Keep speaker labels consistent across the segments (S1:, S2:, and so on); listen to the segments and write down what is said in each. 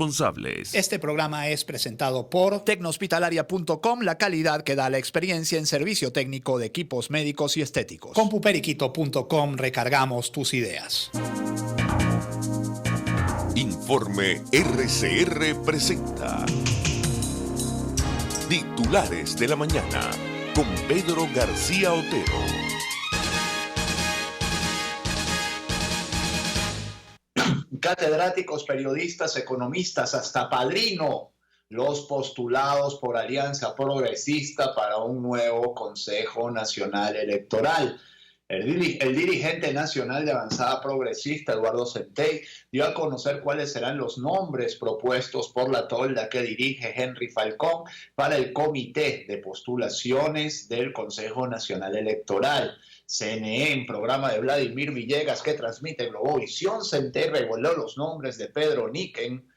S1: responsables.
S2: Este programa es presentado por Tecnohospitalaria.com, la calidad que da la experiencia en servicio técnico de equipos médicos y estéticos. Compuperiquito.com, recargamos tus ideas.
S1: Informe RCR presenta Titulares de la Mañana con Pedro García Otero.
S3: Catedráticos, periodistas, economistas, hasta padrino, los postulados por Alianza Progresista para un nuevo Consejo Nacional Electoral. El dirigente nacional de Avanzada Progresista, Eduardo Centey, dio a conocer cuáles serán los nombres propuestos por la tolda que dirige Henry Falcón para el comité de postulaciones del Consejo Nacional Electoral. CNE, en programa de Vladimir Villegas que transmite Globovisión, Centey reveló los nombres de Pedro Niquen,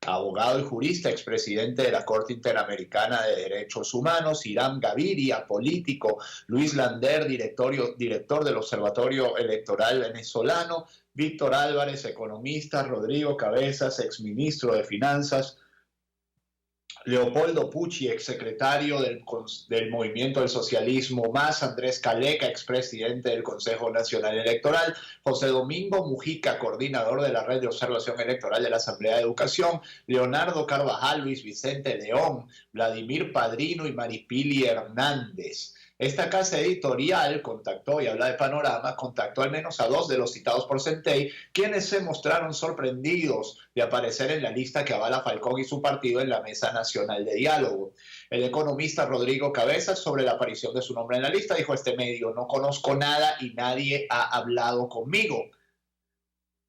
S3: abogado y jurista, expresidente de la Corte Interamericana de Derechos Humanos; Hiram Gaviria, político; Luis Lander, director del Observatorio Electoral Venezolano; Víctor Álvarez, economista; Rodrigo Cabezas, exministro de Finanzas; Leopoldo Pucci, exsecretario del Movimiento del Socialismo Más; Andrés Caleca, expresidente del Consejo Nacional Electoral; José Domingo Mujica, coordinador de la Red de Observación Electoral de la Asamblea de Educación; Leonardo Carvajal, Luis Vicente León, Vladimir Padrino y Maripili Hernández. Esta casa editorial contactó, y habla de Panorama, contactó al menos a 2 de los citados por Centey, quienes se mostraron sorprendidos de aparecer en la lista que avala Falcón y su partido en la Mesa Nacional de Diálogo. El economista Rodrigo Cabezas, sobre la aparición de su nombre en la lista, dijo a este medio: no conozco nada y nadie ha hablado conmigo.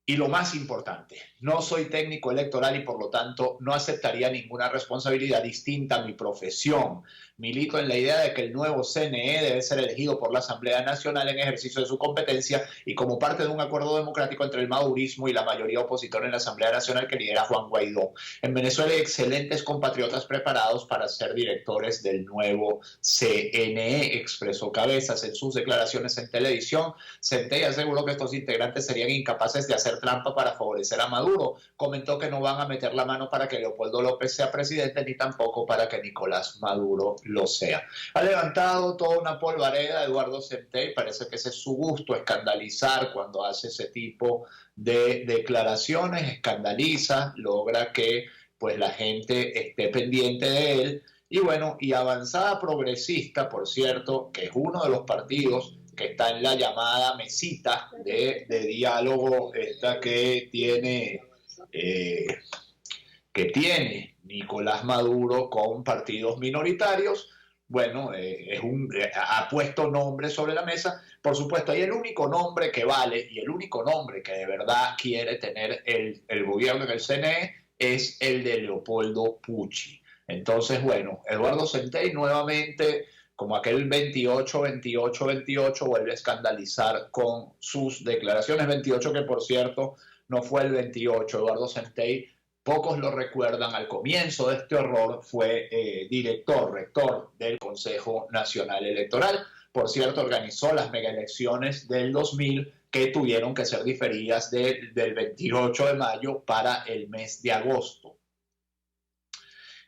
S3: Y lo más importante, no soy técnico electoral y por lo tanto no aceptaría ninguna responsabilidad distinta a mi profesión. Milito en la idea de que el nuevo CNE debe ser elegido por la Asamblea Nacional en ejercicio de su competencia y como parte de un acuerdo democrático entre el madurismo y la mayoría opositora en la Asamblea Nacional que lidera Juan Guaidó. En Venezuela hay excelentes compatriotas preparados para ser directores del nuevo CNE, expresó Cabezas. En sus declaraciones en televisión, Centey aseguró que estos integrantes serían incapaces de hacer trampa para favorecer a Maduro. Comentó que no van a meter la mano para que Leopoldo López sea presidente ni tampoco para que Nicolás Maduro lo sea. Ha levantado toda una polvareda Eduardo Centey. Parece que ese es su gusto, escandalizar cuando hace ese tipo de declaraciones, escandaliza, logra que pues la gente esté pendiente de él. Y bueno, y Avanzada Progresista, por cierto, que es uno de los partidos que está en la llamada mesita de diálogo esta que tiene Nicolás Maduro con partidos minoritarios. Bueno, ha puesto nombres sobre la mesa. Por supuesto, hay el único nombre que vale y el único nombre que de verdad quiere tener el gobierno en el CNE es el de Leopoldo Pucci. Entonces, bueno, Eduardo Centey nuevamente, como aquel 28-28-28, vuelve a escandalizar con sus declaraciones. 28 que, por cierto, no fue el 28. Eduardo Centey, pocos lo recuerdan, al comienzo de este horror fue rector del Consejo Nacional Electoral. Por cierto, organizó las megaelecciones del 2000 que tuvieron que ser diferidas del 28 de mayo para el mes de agosto.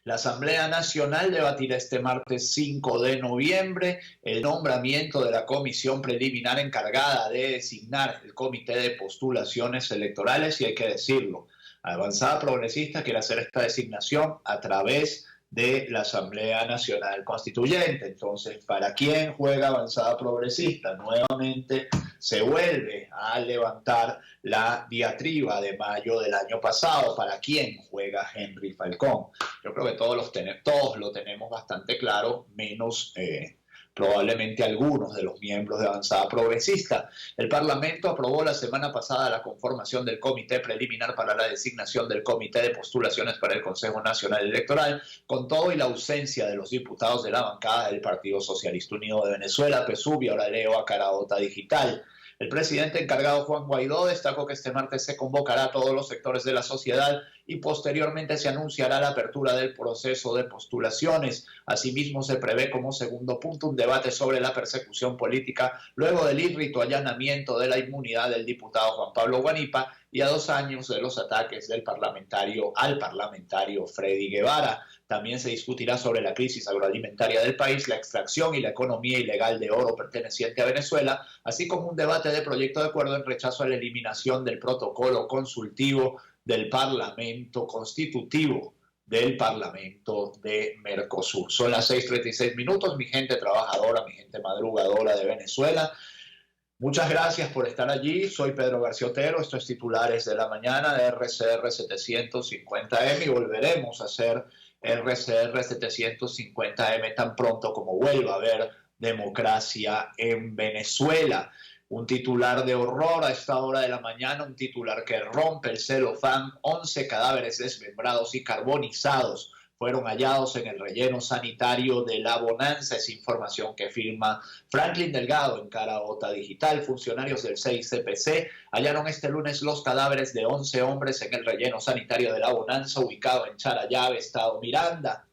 S3: La Asamblea Nacional debatirá este martes 5 de noviembre el nombramiento de la comisión preliminar encargada de designar el comité de postulaciones electorales, y hay que decirlo, Avanzada Progresista quiere hacer esta designación a través de la Asamblea Nacional Constituyente. Entonces, ¿para quién juega Avanzada Progresista? Nuevamente se vuelve a levantar la diatriba de mayo del año pasado. ¿Para quién juega Henry Falcón? Yo creo que todos lo tenemos bastante claro, menos probablemente algunos de los miembros de Avanzada Progresista. El Parlamento aprobó la semana pasada la conformación del Comité Preliminar para la designación del Comité de Postulaciones para el Consejo Nacional Electoral, con todo y la ausencia de los diputados de la bancada del Partido Socialista Unido de Venezuela, PSUV, y ahora leo a Caraota Digital. El presidente encargado, Juan Guaidó, destacó que este martes se convocará a todos los sectores de la sociedad y posteriormente se anunciará la apertura del proceso de postulaciones. Asimismo, se prevé como segundo punto un debate sobre la persecución política luego del írrito allanamiento de la inmunidad del diputado Juan Pablo Guanipa y a 2 años de los ataques del parlamentario al parlamentario Freddy Guevara. También se discutirá sobre la crisis agroalimentaria del país, la extracción y la economía ilegal de oro perteneciente a Venezuela, así como un debate de proyecto de acuerdo en rechazo a la eliminación del protocolo consultivo del Parlamento Constitutivo del Parlamento de Mercosur. Son las 6:36 minutos, mi gente trabajadora, mi gente madrugadora de Venezuela. Muchas gracias por estar allí. Soy Pedro García Otero. Esto es Titulares de la Mañana de RCR 750M y volveremos a hacer RCR 750M tan pronto como vuelva a haber democracia en Venezuela. Un titular de horror a esta hora de la mañana, un titular que rompe el celofán. 11 cadáveres desmembrados y carbonizados fueron hallados en el relleno sanitario de La Bonanza. Es información que firma Franklin Delgado en Carahota Digital. Funcionarios del CICPC hallaron este lunes los cadáveres de 11 hombres en el relleno sanitario de La Bonanza, ubicado en Charallave, estado Miranda.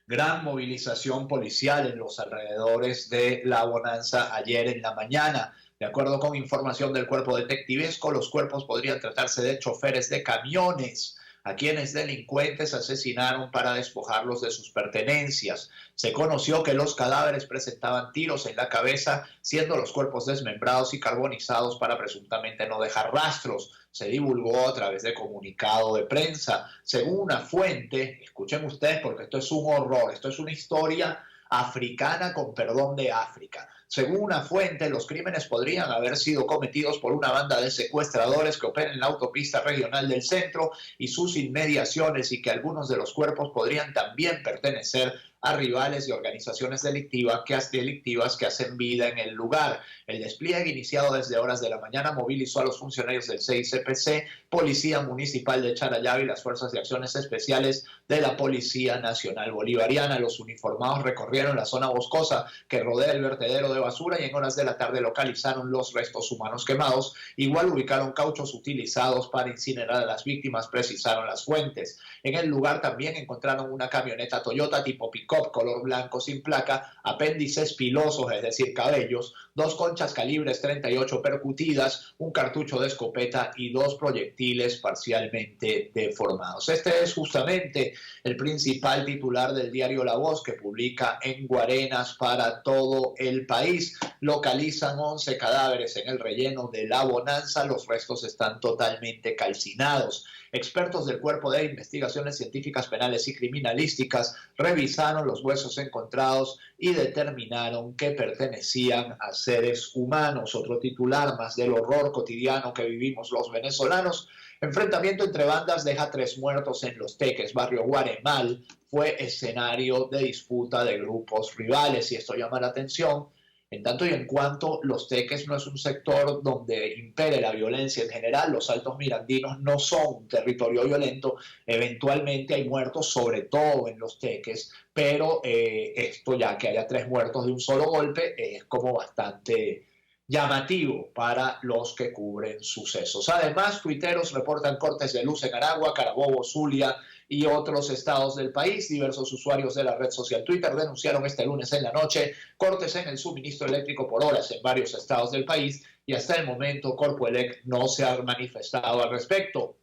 S3: Gran movilización policial en los alrededores de La Bonanza ayer en la mañana. De acuerdo con información del cuerpo detectivesco, los cuerpos podrían tratarse de choferes de camiones a quienes delincuentes asesinaron para despojarlos de sus pertenencias. Se conoció que los cadáveres presentaban tiros en la cabeza, siendo los cuerpos desmembrados y carbonizados para presuntamente no dejar rastros. Se divulgó a través de comunicado de prensa. Según una fuente, escuchen ustedes porque esto es un horror, esto es una historia africana con perdón de África. Según una fuente, los crímenes podrían haber sido cometidos por una banda de secuestradores que opera en la autopista regional del centro y sus inmediaciones, y que algunos de los cuerpos podrían también pertenecer a rivales y organizaciones delictivas que hacen vida en el lugar. El despliegue, iniciado desde horas de la mañana, movilizó a los funcionarios del CICPC, Policía Municipal de Charallave y las Fuerzas de Acciones Especiales de la Policía Nacional Bolivariana. Los uniformados recorrieron la zona boscosa que rodea el vertedero de basura y en horas de la tarde localizaron los restos humanos quemados. Igual ubicaron cauchos utilizados para incinerar a las víctimas, precisaron las fuentes. En el lugar también encontraron una camioneta Toyota tipo pick-up color blanco sin placa, apéndices pilosos, es decir, cabellos, 2 conchas calibres 38 percutidas, un cartucho de escopeta y 2 proyectiles parcialmente deformados. Este es justamente el principal titular del diario La Voz, que publica en Guarenas para todo el país. Localizan 11 cadáveres en el relleno de La Bonanza. Los restos están totalmente calcinados. Expertos del Cuerpo de Investigaciones Científicas Penales y Criminalísticas revisaron los huesos encontrados y determinaron que pertenecían a seres humanos. Otro titular más del horror cotidiano que vivimos los venezolanos. Enfrentamiento entre bandas deja 3 muertos en Los Teques, barrio Guaremal. Fue escenario de disputa de grupos rivales y esto llama la atención. En tanto y en cuanto Los Teques no es un sector donde impere la violencia en general, los Altos Mirandinos no son un territorio violento, eventualmente hay muertos, sobre todo en Los Teques, pero esto ya que haya 3 muertos de un solo golpe es como bastante llamativo para los que cubren sucesos. Además, tuiteros reportan cortes de luz en Aragua, Carabobo, Zulia y otros estados del país. Diversos usuarios de la red social Twitter denunciaron este lunes en la noche cortes en el suministro eléctrico por horas en varios estados del país y hasta el momento Corpoelec no se ha manifestado al respecto.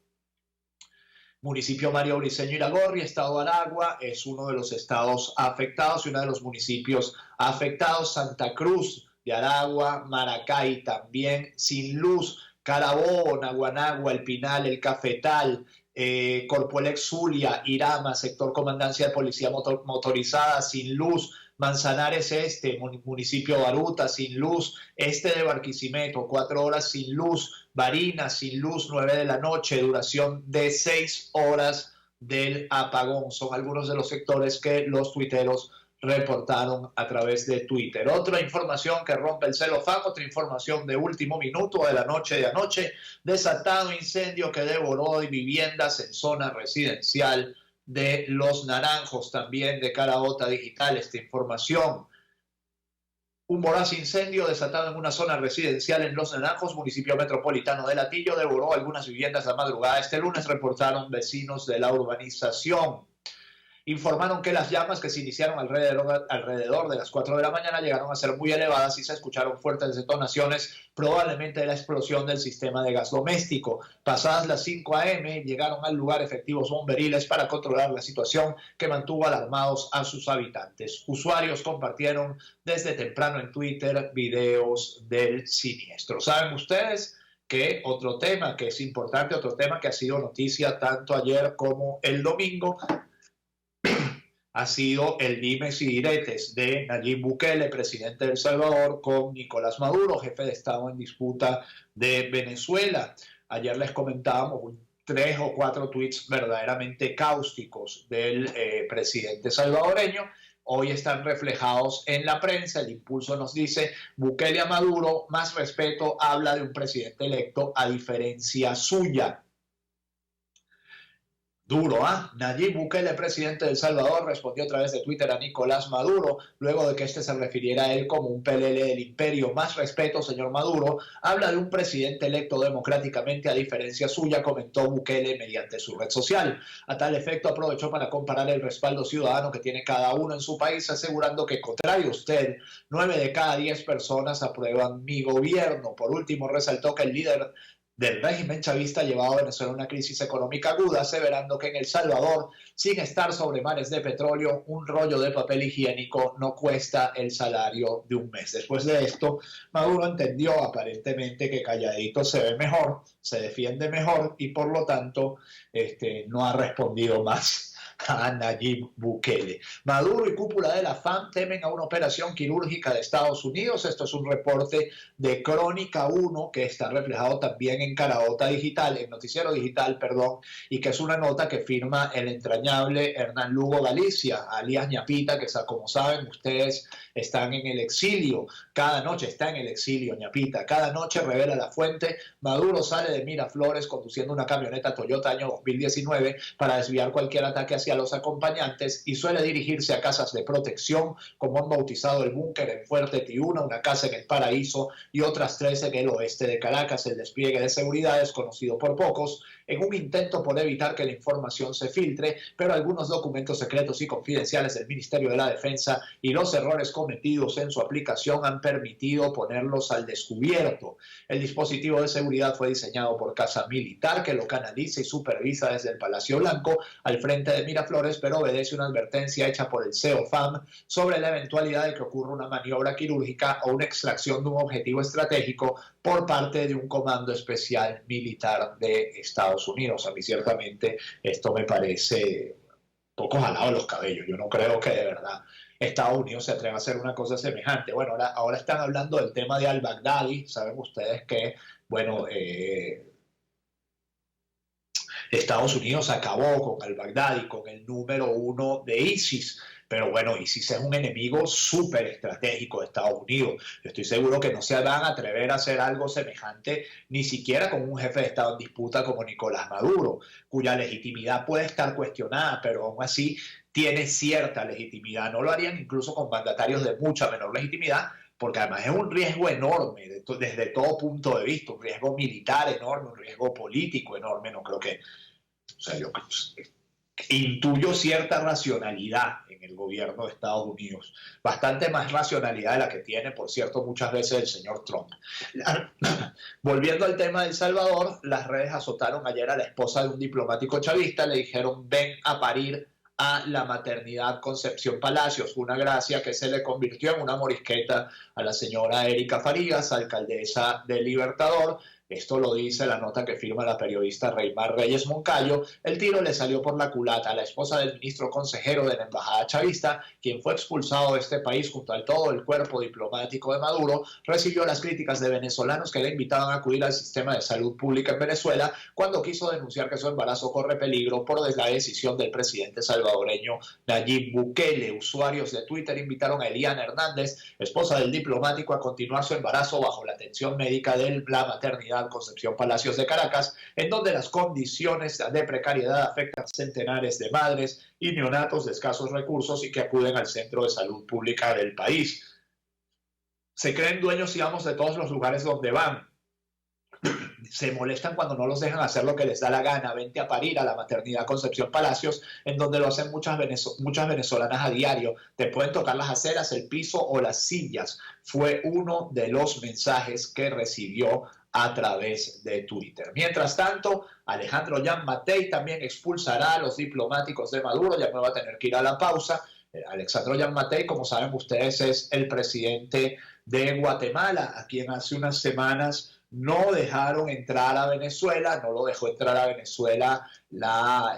S3: Municipio María Briceño Iragorri, estado de Aragua, es uno de los estados afectados y uno de los municipios afectados. Santa Cruz de Aragua, Maracay también sin luz, Carabobo, Naguanagua, El Pinal, El Cafetal, Corpoelec Zulia, Irama, sector Comandancia de Policía Motorizada sin luz, Manzanares Este, municipio Baruta sin luz, este de Barquisimeto, 4 horas sin luz, Barinas sin luz, 9 de la noche, duración de 6 horas del apagón. Son algunos de los sectores que los tuiteros reportaron a través de Twitter. Otra información que rompe el celofán, otra información de último minuto de la noche de anoche, desatado incendio que devoró viviendas en zona residencial de Los Naranjos, también de Carahota Digital. Esta información Un voraz incendio desatado en una zona residencial en Los Naranjos, municipio metropolitano de Latillo, devoró algunas viviendas la madrugada este lunes, reportaron vecinos de la urbanización. Informaron que las llamas que se iniciaron alrededor de las 4 de la mañana llegaron a ser muy elevadas y se escucharon fuertes detonaciones, probablemente de la explosión del sistema de gas doméstico. Pasadas las 5 a.m. llegaron al lugar efectivos bomberiles para controlar la situación, que mantuvo alarmados a sus habitantes. Usuarios compartieron desde temprano en Twitter videos del siniestro. ¿Saben ustedes que otro tema que es importante, otro tema que ha sido noticia tanto ayer como el domingo, ha sido el dimes y diretes de Nayib Bukele, presidente de El Salvador, con Nicolás Maduro, jefe de Estado en disputa de Venezuela? Ayer les comentábamos 3 o 4 tweets verdaderamente cáusticos del presidente salvadoreño. Hoy están reflejados en la prensa. El Impulso nos dice: Bukele a Maduro, más respeto, habla de un presidente electo a diferencia suya. Duro, ¿ah? Nayib Bukele, presidente de El Salvador, respondió a través de Twitter a Nicolás Maduro, luego de que este se refiriera a él como un pelele del imperio. Más respeto, señor Maduro, habla de un presidente electo democráticamente a diferencia suya, comentó Bukele mediante su red social. A tal efecto, aprovechó para comparar el respaldo ciudadano que tiene cada uno en su país, asegurando que, contrario a usted, 9 de cada 10 personas aprueban mi gobierno. Por último, resaltó que el líder del régimen chavista ha llevado a Venezuela a una crisis económica aguda, aseverando que en El Salvador, sin estar sobre mares de petróleo, un rollo de papel higiénico no cuesta el salario de un mes. Después de esto, Maduro entendió aparentemente que calladito se ve mejor, se defiende mejor y por lo tanto no ha respondido más a Nayib Bukele. Maduro y cúpula de la FAM temen a una operación quirúrgica de Estados Unidos. Esto es un reporte de Crónica 1 que está reflejado también en Carahota Digital, en Noticiero Digital, perdón, y que es una nota que firma el entrañable Hernán Lugo Galicia, alias Ñapita, que como saben ustedes están en el exilio. Cada noche está en el exilio Ñapita. Cada noche, revela la fuente, Maduro sale de Miraflores conduciendo una camioneta Toyota año 2019 para desviar cualquier ataque hacia los acompañantes y suele dirigirse a casas de protección, como han bautizado el búnker en Fuerte Tiuna, una casa en el Paraíso y otras 3 en el oeste de Caracas. El despliegue de seguridad es conocido por pocos en un intento por evitar que la información se filtre, pero algunos documentos secretos y confidenciales del Ministerio de la Defensa y los errores cometidos en su aplicación han permitido ponerlos al descubierto. El dispositivo de seguridad fue diseñado por Casa Militar, que lo canaliza y supervisa desde el Palacio Blanco al frente de Miraflores, pero obedece una advertencia hecha por el CEO-FAM sobre la eventualidad de que ocurra una maniobra quirúrgica o una extracción de un objetivo estratégico por parte de un comando especial militar de Estados Unidos. A mí ciertamente esto me parece un poco jalado de los cabellos. Yo no creo que de verdad Estados Unidos se atreva a hacer una cosa semejante. Bueno, ahora están hablando del tema de al-Baghdadi. Saben ustedes que, bueno, Estados Unidos acabó con al-Baghdadi, con el número 1 de ISIS. Pero bueno, ISIS es un enemigo súper estratégico de Estados Unidos. Yo estoy seguro que no se van a atrever a hacer algo semejante, ni siquiera con un jefe de Estado en disputa como Nicolás Maduro, cuya legitimidad puede estar cuestionada, pero aún así tiene cierta legitimidad. No lo harían incluso con mandatarios de mucha menor legitimidad, porque además es un riesgo enorme desde todo punto de vista, un riesgo militar enorme, un riesgo político enorme. No creo que... O sea, yo intuyo cierta racionalidad en el gobierno de Estados Unidos, bastante más racionalidad de la que tiene, por cierto, muchas veces el señor Trump. Volviendo al tema de El Salvador, las redes azotaron ayer a la esposa de un diplomático chavista, le dijeron: ven a parir a la maternidad Concepción Palacios. Una gracia que se le convirtió en una morisqueta a la señora Erika Farías, alcaldesa de Libertador. Esto lo dice la nota que firma la periodista Reymar Reyes Moncayo. El tiro le salió por la culata a la esposa del ministro consejero de la embajada chavista, quien fue expulsado de este país junto al todo el cuerpo diplomático de Maduro. Recibió las críticas de venezolanos que le invitaban a acudir al sistema de salud pública en Venezuela cuando quiso denunciar que su embarazo corre peligro por la decisión del presidente salvadoreño Nayib Bukele. Usuarios de Twitter invitaron a Eliana Hernández, esposa del diplomático, a continuar su embarazo bajo la atención médica de la maternidad Concepción Palacios de Caracas, en donde las condiciones de precariedad afectan a centenares de madres y neonatos de escasos recursos y que acuden al centro de salud pública del país. Se creen dueños, digamos, de todos los lugares donde van. Se molestan cuando no los dejan hacer lo que les da la gana. Vente a parir a la maternidad Concepción Palacios, en donde lo hacen muchas venezolanas a diario. Te pueden tocar las aceras, el piso o las sillas. Fue uno de los mensajes que recibió a través de Twitter. Mientras tanto, Alejandro Giammattei también expulsará a los diplomáticos de Maduro. Ya me va a tener que ir a la pausa. Alejandro Giammattei, como saben ustedes, es el presidente de Guatemala, a quien hace unas semanas no dejaron entrar a Venezuela, no lo dejó entrar a Venezuela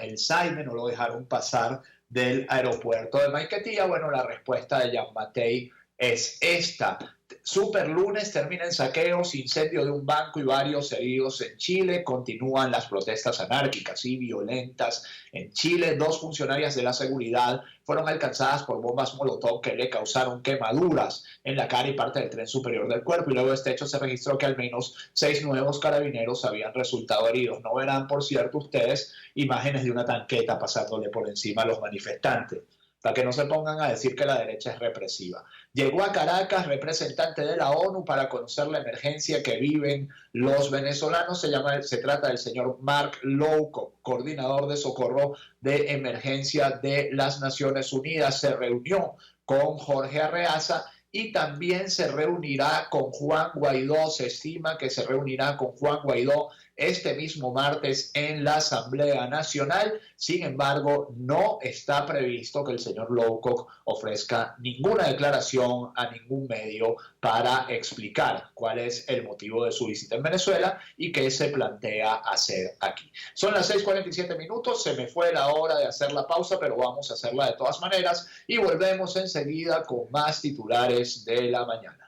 S3: el SAIME, no lo dejaron pasar del aeropuerto de Maiquetía. Bueno, la respuesta de Giammattei es esta. Super lunes termina en saqueos, incendio de un banco y varios heridos en Chile. Continúan las protestas anárquicas y violentas en Chile. 2 funcionarias de la seguridad fueron alcanzadas por bombas molotov que le causaron quemaduras en la cara y parte del tren superior del cuerpo. Y luego de este hecho se registró que al menos 6 nuevos carabineros habían resultado heridos. No verán, por cierto, ustedes imágenes de una tanqueta pasándole por encima a los manifestantes, para que no se pongan a decir que la derecha es represiva. Llegó a Caracas representante de la ONU para conocer la emergencia que viven los venezolanos. Se trata del señor Mark Lowcock, coordinador de socorro de emergencia de las Naciones Unidas. Se reunió con Jorge Arreaza y también se reunirá con Juan Guaidó. Se estima que se reunirá con Juan Guaidó este mismo martes en la Asamblea Nacional. Sin embargo, no está previsto que el señor Lowcock ofrezca ninguna declaración a ningún medio para explicar cuál es el motivo de su visita en Venezuela y qué se plantea hacer aquí. Son las 6:47 minutos, se me fue la hora de hacer la pausa, pero vamos a hacerla de todas maneras y volvemos enseguida con más titulares de la mañana.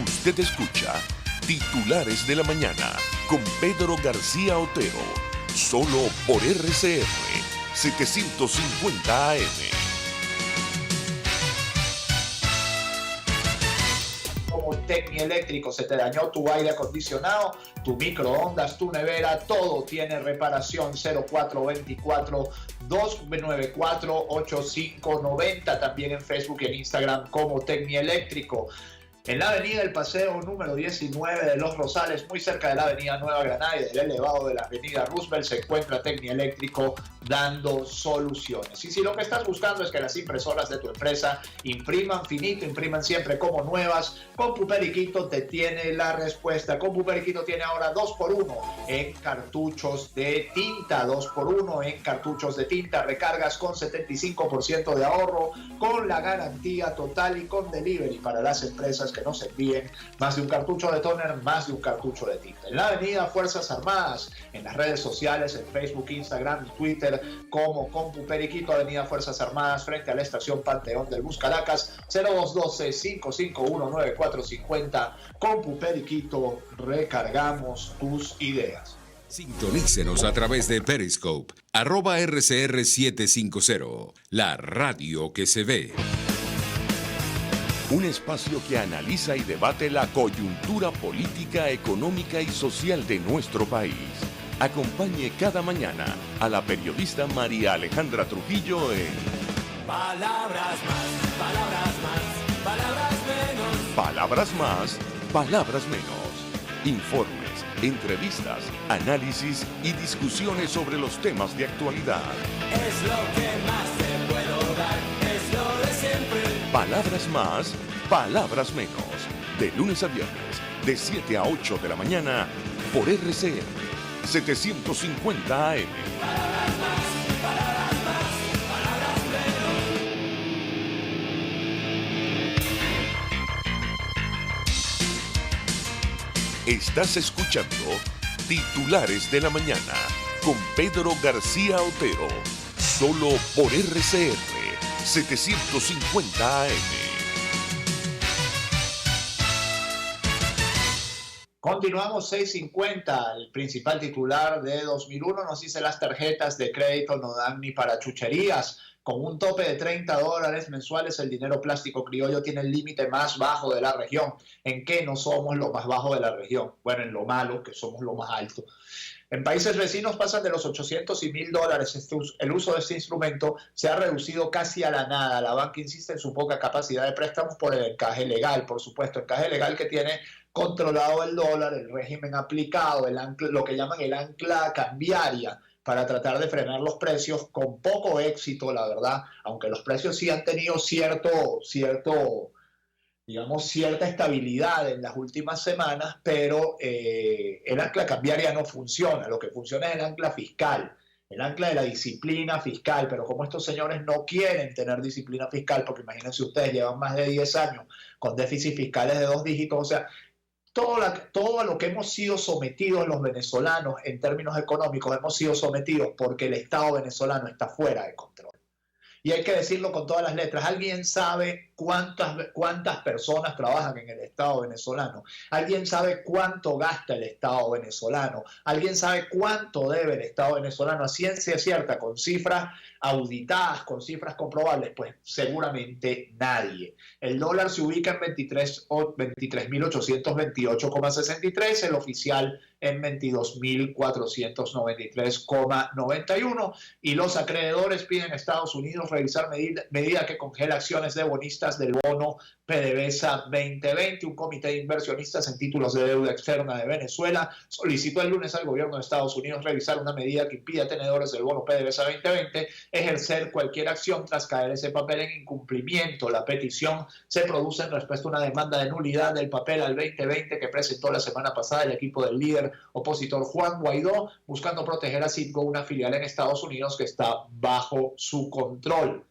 S1: Usted escucha Titulares de la Mañana con Pedro García Otero, solo por RCR 750 AM.
S3: Como Tecnieléctrico, se te dañó tu aire acondicionado, tu microondas, tu nevera, todo tiene reparación. 0424-294-8590, también en Facebook y en Instagram como Tecnieléctrico. En la avenida El Paseo número 19 de Los Rosales, muy cerca de la avenida Nueva Granada y del elevado de la avenida Roosevelt, se encuentra Tecnieléctrico dando soluciones. Y si lo que estás buscando es que las impresoras de tu empresa impriman finito, impriman siempre como nuevas, Compu Periquito te tiene la respuesta. Compu Periquito tiene ahora 2x1 en cartuchos de tinta. 2x1 en cartuchos de tinta. Recargas con 75% de ahorro, con la garantía total y con delivery para las empresas que nos envíen más de un cartucho de tóner, más de un cartucho de tinta. En la avenida Fuerzas Armadas, en las redes sociales, en Facebook, Instagram y Twitter, como Compu Periquito, avenida Fuerzas Armadas, frente a la estación Panteón del Bus Caracas, 0212-551-9450. Compu Periquito, recargamos tus ideas.
S4: Sintonícenos a través de Periscope, @RCR750, la radio que se ve.
S1: Un espacio que analiza y debate la coyuntura política, económica y social de nuestro país. Acompañe cada mañana a la periodista María Alejandra Trujillo en
S5: Palabras más, palabras más, palabras menos.
S1: Palabras más, palabras menos. Informes, entrevistas, análisis y discusiones sobre los temas de actualidad.
S5: Es lo que más te puedo dar, es lo de siempre.
S1: Palabras más, palabras menos. De lunes a viernes, de 7 a 8 de la mañana, por RCR 750 AM.
S5: Palabras más, palabras más, palabras menos.
S1: Estás escuchando Titulares de la Mañana con Pedro García Otero, solo por RCR 750 AM.
S3: Continuamos 6:50. El principal titular de 2001 nos dice: las tarjetas de crédito no dan ni para chucherías. Con un tope de $30 mensuales, el dinero plástico criollo tiene el límite más bajo de la región. ¿En qué no somos lo más bajo de la región? Bueno, en lo malo, que somos lo más alto. En países vecinos pasan de los 800 y $1.000. El uso de este instrumento se ha reducido casi a la nada. La banca insiste en su poca capacidad de préstamos por el encaje legal, por supuesto, encaje legal que tiene controlado el dólar, el régimen aplicado, lo que llaman el ancla cambiaria, para tratar de frenar los precios con poco éxito, la verdad, aunque los precios sí han tenido cierta estabilidad en las últimas semanas, pero el ancla cambiaria no funciona. Lo que funciona es el ancla fiscal, el ancla de la disciplina fiscal, pero como estos señores no quieren tener disciplina fiscal, porque imagínense ustedes, llevan más de 10 años con déficits fiscales de 2 dígitos, o sea, todo a lo que hemos sido sometidos los venezolanos en términos económicos, hemos sido sometidos porque el Estado venezolano está fuera de control. Y hay que decirlo con todas las letras. ¿Alguien sabe cuántas personas trabajan en el Estado venezolano? ¿Alguien sabe cuánto gasta el Estado venezolano? ¿Alguien sabe cuánto debe el Estado venezolano? A ciencia cierta, con cifras auditadas, con cifras comprobables, pues seguramente nadie. El dólar se ubica en 23.828,63, el oficial en 22.493,91, y los acreedores piden a Estados Unidos revisar medida que congela acciones de bonistas del bono PDVSA 2020. Un comité de inversionistas en títulos de deuda externa de Venezuela solicitó el lunes al gobierno de Estados Unidos revisar una medida que impide a tenedores del bono PDVSA 2020 ejercer cualquier acción tras caer ese papel en incumplimiento. La petición se produce en respuesta a una demanda de nulidad del papel al 2020 que presentó la semana pasada el equipo del líder opositor Juan Guaidó, buscando proteger a Citgo, una filial en Estados Unidos que está bajo su control.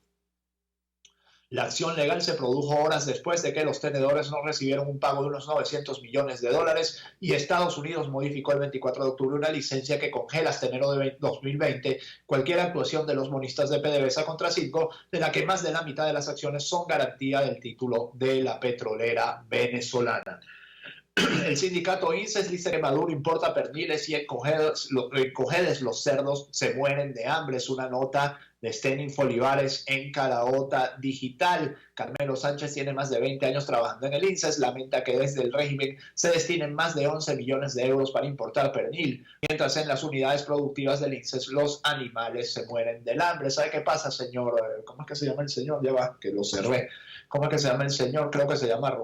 S3: La acción legal se produjo horas después de que los tenedores no recibieron un pago de unos $900 millones y Estados Unidos modificó el 24 de octubre una licencia que congela hasta enero de 2020 cualquier actuación de los bonistas de PDVSA contra Citgo, de la que más de la mitad de las acciones son garantía del título de la petrolera venezolana. El sindicato INSES dice que Maduro importa perniles y en Cojedes los cerdos se mueren de hambre. Es una nota de Stenin Folivares en Caraota Digital. Carmelo Sánchez tiene más de 20 años trabajando en el INSES. Lamenta que desde el régimen se destinen más de 11 millones de euros para importar pernil, mientras en las unidades productivas del INSES los animales se mueren del hambre. ¿Sabe qué pasa, señor? ¿Cómo es que se llama el señor? Ya va, que lo cerré. ¿Cómo es que se llama el señor? Creo que se llama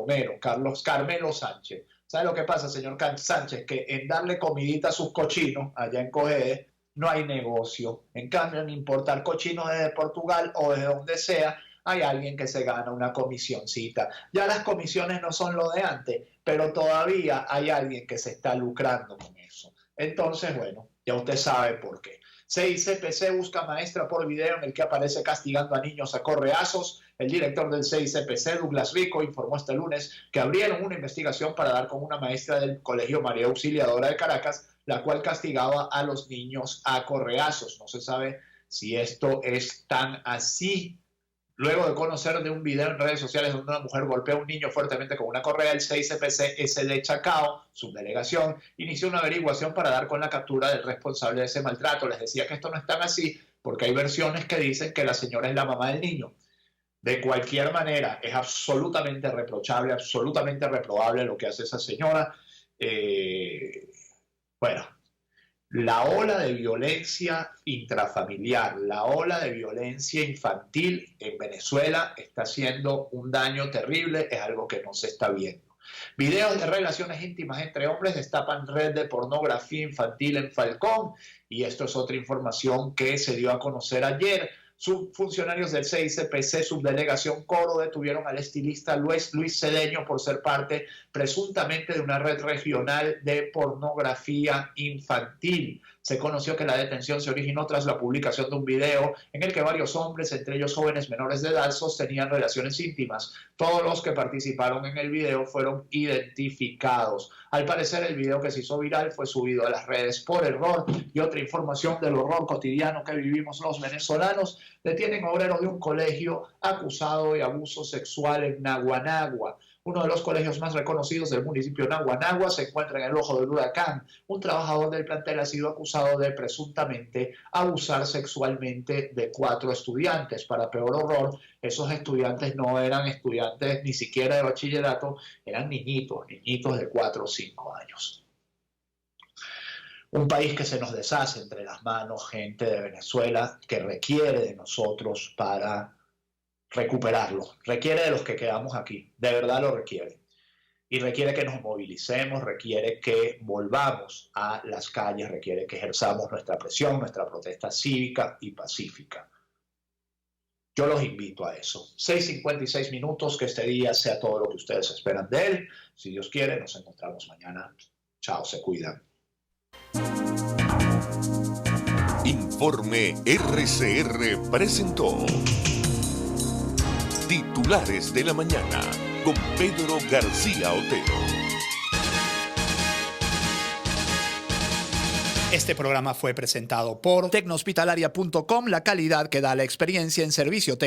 S3: Carmelo Sánchez. ¿Sabe lo que pasa, señor Sánchez? Que en darle comidita a sus cochinos allá en Cojedes no hay negocio. En cambio, en importar cochinos desde Portugal o desde donde sea, hay alguien que se gana una comisioncita. Ya las comisiones no son lo de antes, pero todavía hay alguien que se está lucrando con eso. Entonces, bueno, ya usted sabe por qué. CICPC busca maestra por video en el que aparece castigando a niños a correazos. El director del CICPC, Douglas Rico, informó este lunes que abrieron una investigación para dar con una maestra del Colegio María Auxiliadora de Caracas, la cual castigaba a los niños a correazos. No se sabe si esto es tan así. Luego de conocer de un video en redes sociales donde una mujer golpea a un niño fuertemente con una correa, el CICPC SD Chacao, subdelegación, inició una averiguación para dar con la captura del responsable de ese maltrato. Les decía que esto no es tan así porque hay versiones que dicen que la señora es la mamá del niño. De cualquier manera, es absolutamente reprochable, absolutamente reprobable lo que hace esa señora. Bueno, la ola de violencia intrafamiliar, la ola de violencia infantil en Venezuela está haciendo un daño terrible, es algo que no se está viendo. Videos de relaciones íntimas entre hombres destapan red de pornografía infantil en Falcón, y esto es otra información que se dio a conocer ayer. Funcionarios del CICPC, subdelegación Coro, detuvieron al estilista Luis Cedeño por ser parte presuntamente de una red regional de pornografía infantil. Se conoció que la detención se originó tras la publicación de un video en el que varios hombres, entre ellos jóvenes menores de edad, sostenían relaciones íntimas. Todos los que participaron en el video fueron identificados. Al parecer, el video que se hizo viral fue subido a las redes por error. Y otra información del horror cotidiano que vivimos los venezolanos: detienen a obrero de un colegio acusado de abuso sexual en Naguanagua. Uno de los colegios más reconocidos del municipio de Naguanagua se encuentra en el ojo del huracán. Un trabajador del plantel ha sido acusado de presuntamente abusar sexualmente de 4 estudiantes. Para peor horror, esos estudiantes no eran estudiantes ni siquiera de bachillerato, eran niñitos de 4 o 5 años. Un país que se nos deshace entre las manos, gente de Venezuela que requiere de nosotros para recuperarlo, requiere de los que quedamos aquí, de verdad lo requiere. Y requiere que nos movilicemos, requiere que volvamos a las calles, requiere que ejerzamos nuestra presión, nuestra protesta cívica y pacífica. Yo los invito a eso. 6:56 minutos, que este día sea todo lo que ustedes esperan de él. Si Dios quiere, nos encontramos mañana. Chao, se cuidan.
S1: Informe RCR presentó Titulares de la Mañana con Pedro García Otero.
S2: Este programa fue presentado por Tecnohospitalaria.com, la calidad que da la experiencia en servicio técnico.